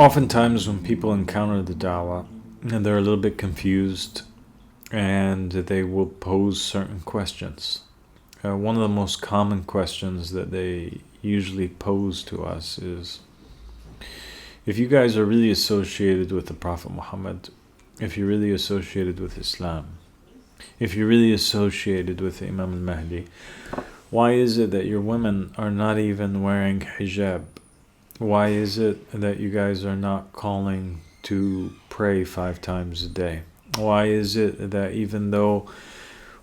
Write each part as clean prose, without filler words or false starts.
Oftentimes when people encounter the dawah, and they're a little bit confused, and they will pose certain questions. One of the most common questions that they usually pose to us is, if you guys are really associated with the Prophet Muhammad, if you're really associated with Islam, if you're really associated with Imam Mahdí, why is it that your women are not even wearing hijab? Why is it that you guys are not calling to pray 5 times a day? Why is it that even though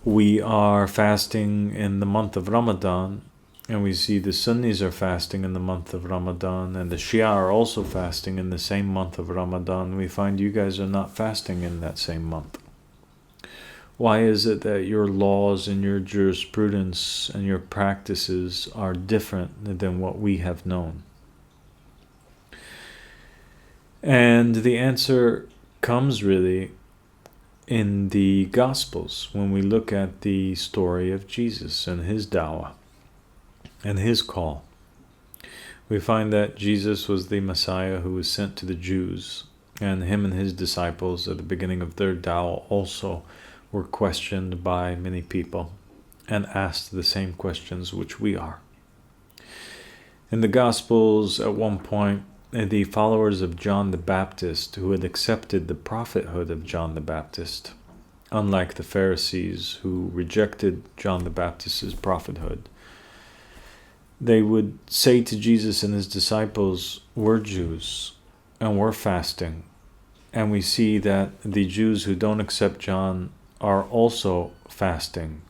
we are fasting in the month of Ramadan, and we see the Sunnis are fasting in the month of Ramadan, and the Shia are also fasting in the same month of Ramadan, we find you guys are not fasting in that same month? Why is it that your laws and your jurisprudence and your practices are different than what we have known? And the answer comes really in the Gospels when we look at the story of Jesus and his dawah and his call. We find that Jesus was the Messiah who was sent to the Jews, and him and his disciples at the beginning of their dawah also were questioned by many people and asked the same questions which we are. In the Gospels, at one point, the followers of John the Baptist, who had accepted the prophethood of John the Baptist, unlike the Pharisees who rejected John the Baptist's prophethood, they would say to Jesus and his disciples, we're Jews and we're fasting. And we see that the Jews who don't accept John are also fasting.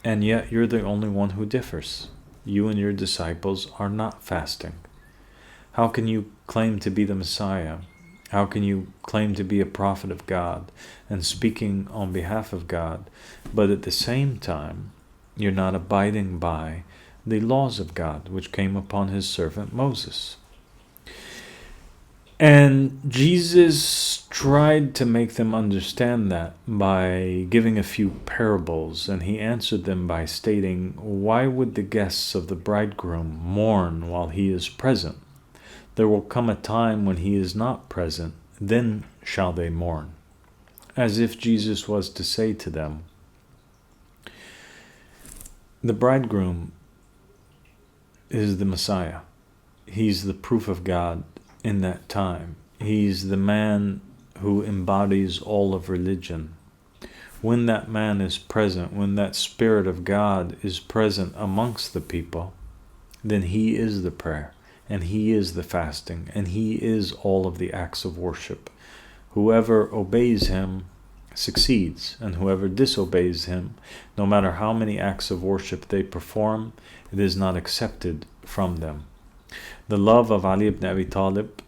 And yet you're the only one who differs. You and your disciples are not fasting. How can you claim to be the Messiah? How can you claim to be a prophet of God and speaking on behalf of God, but at the same time, you're not abiding by the laws of God, which came upon his servant Moses? And Jesus tried to make them understand that by giving a few parables, and he answered them by stating, why would the guests of the bridegroom mourn while he is present? There will come a time when he is not present, then shall they mourn. As if Jesus was to say to them, the bridegroom is the Messiah. He's the proof of God in that time. He's the man who embodies all of religion. When that man is present, when that Spirit of God is present amongst the people, then he is the prayer. And he is the fasting, and he is all of the acts of worship. Whoever obeys him succeeds, and whoever disobeys him, no matter how many acts of worship they perform, it is not accepted from them. The love of Ali ibn Abi Talib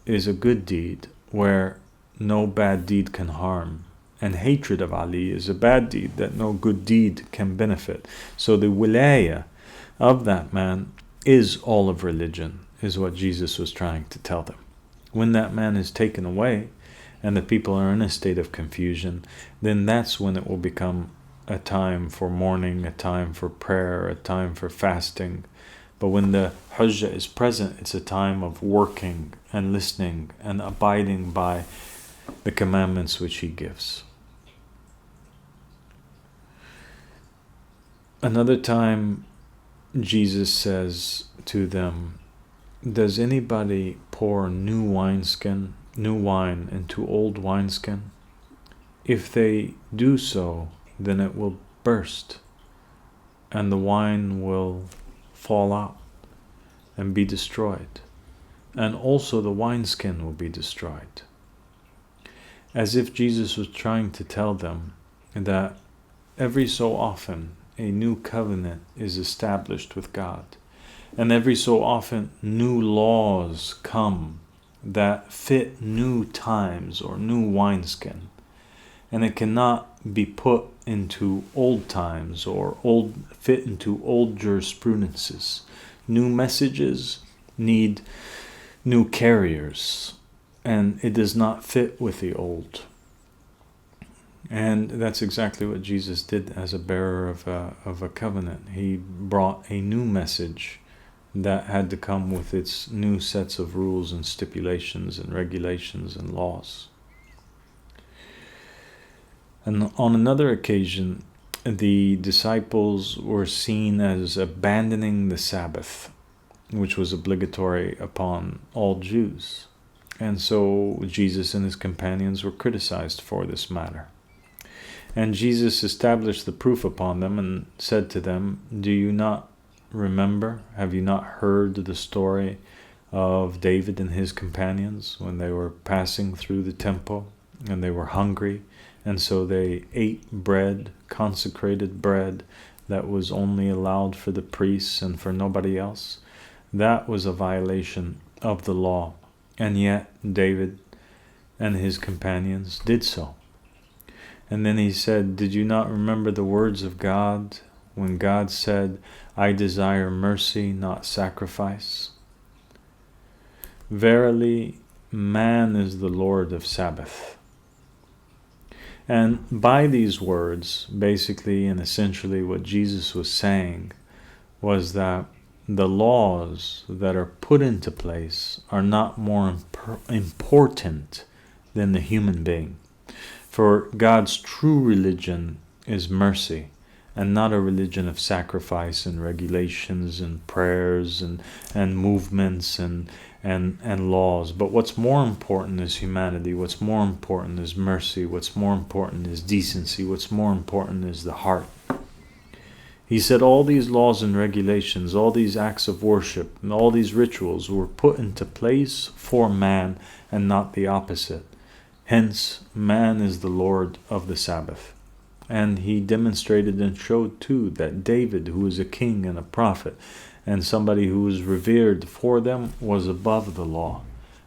is a good deed where no bad deed can harm, and hatred of Ali is a bad deed that no good deed can benefit. So the wilayah of that man is all of religion, is what Jesus was trying to tell them. When that man is taken away and the people are in a state of confusion, then that's when it will become a time for mourning, a time for prayer, a time for fasting. But when the Hujjah is present, it's a time of working and listening and abiding by the commandments which he gives. Another time, Jesus says to them, does anybody pour new wine into old wineskin? If they do so, then it will burst, and the wine will fall out and be destroyed, and also the wineskin will be destroyed. As if Jesus was trying to tell them that every so often a new covenant is established with God. And every so often new laws come that fit new times or new wineskin. And it cannot be put into old times or fit into old jurisprudences. New messages need new carriers, and it does not fit with the old. And that's exactly what Jesus did as a bearer of a covenant. He brought a new message that had to come with its new sets of rules and stipulations and regulations and laws. And on another occasion, the disciples were seen as abandoning the Sabbath, which was obligatory upon all Jews. And so Jesus and his companions were criticized for this matter. And Jesus established the proof upon them and said to them, "Do you not remember? Have you not heard the story of David and his companions when they were passing through the temple and they were hungry? And so they ate bread, consecrated bread, that was only allowed for the priests and for nobody else. That was a violation of the law. And yet David and his companions did so." And then he said, "Did you not remember the words of God when God said, 'I desire mercy, not sacrifice'? Verily, man is the Lord of Sabbath." And by these words, basically and essentially what Jesus was saying was that the laws that are put into place are not more important than the human being. For God's true religion is mercy, and not a religion of sacrifice and regulations and prayers and movements and laws. But what's more important is humanity. What's more important is mercy. What's more important is decency. What's more important is the heart. He said all these laws and regulations, all these acts of worship, and all these rituals were put into place for man and not the opposite. Hence, man is the Lord of the Sabbath. And he demonstrated and showed too that David, who was a king and a prophet, and somebody who was revered for them, was above the law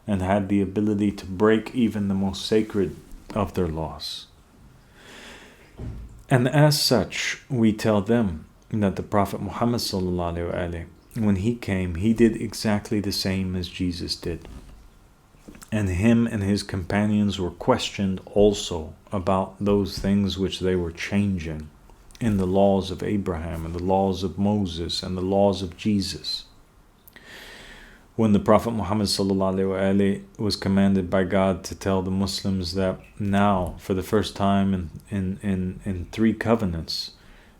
and had the ability to break even the most sacred of their laws. And as such, we tell them that the Prophet Muhammad ﷺ, when he came, he did exactly the same as Jesus did. And him and his companions were questioned also about those things which they were changing in the laws of Abraham and the laws of Moses and the laws of Jesus. When the Prophet Muhammad ﷺ was commanded by God to tell the Muslims that now, for the first time in 3 covenants,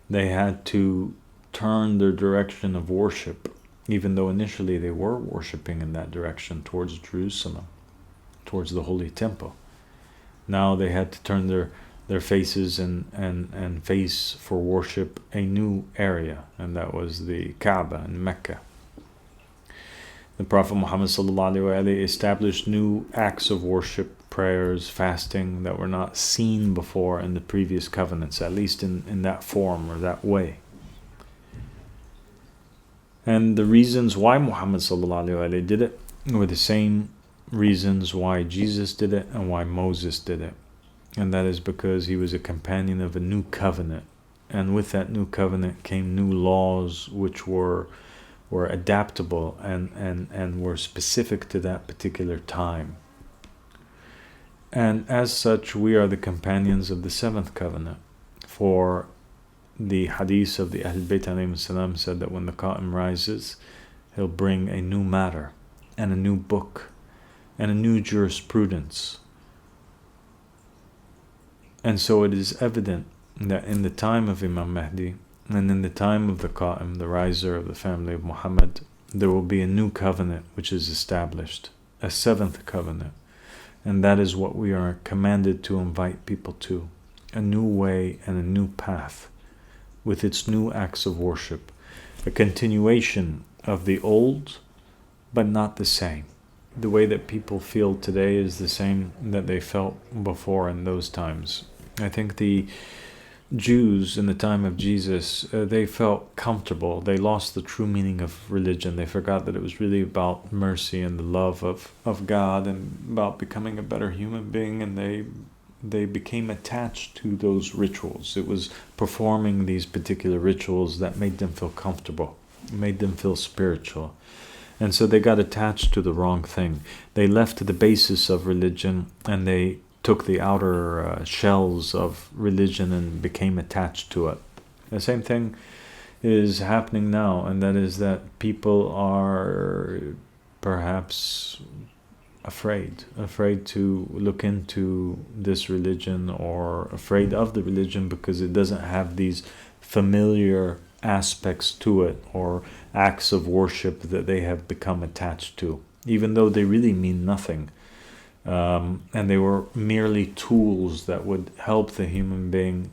they had to turn their direction of worship, even though initially they were worshiping in that direction towards Jerusalem, towards the Holy Temple. Now they had to turn their faces and face for worship a new area, and that was the Kaaba in Mecca. The Prophet Muhammad ﷺ established new acts of worship, prayers, fasting that were not seen before in the previous covenants, at least in that form or that way. And the reasons why Muhammad ﷺ did it were the same reasons why Jesus did it and why Moses did it. And that is because he was a companion of a new covenant. And with that new covenant came new laws which were adaptable and were specific to that particular time. And as such, we are the companions of the 7th covenant. For the hadith of the Ahlul Bayt alayhim salam said that when the Qa'im rises, he'll bring a new matter and a new book and a new jurisprudence. And so it is evident that in the time of Imam Mahdi and in the time of the Qa'im, the riser of the family of Muhammad, there will be a new covenant which is established, a 7th covenant. And that is what we are commanded to invite people to, a new way and a new path with its new acts of worship, a continuation of the old, but not the same. The way that people feel today is the same that they felt before in those times. I think the Jews in the time of Jesus, they felt comfortable. They lost the true meaning of religion. They forgot that it was really about mercy and the love of God and about becoming a better human being, and they became attached to those rituals. It was performing these particular rituals that made them feel comfortable, made them feel spiritual. And so they got attached to the wrong thing. They left the basis of religion and they took the outer shells of religion and became attached to it. The same thing is happening now, and that is that people are perhaps afraid to look into this religion, or afraid of the religion because it doesn't have these familiar aspects to it, or acts of worship that they have become attached to, even though they really mean nothing. And they were merely tools that would help the human being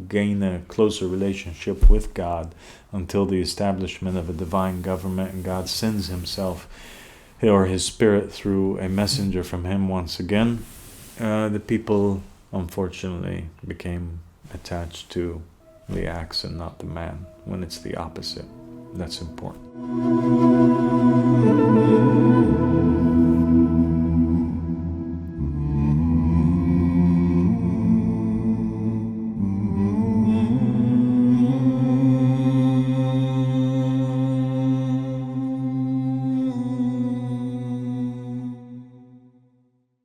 gain a closer relationship with God until the establishment of a divine government, and God sends himself or his spirit through a messenger from him once again. The people unfortunately became attached to the acts and not the man, when it's the opposite. That's important.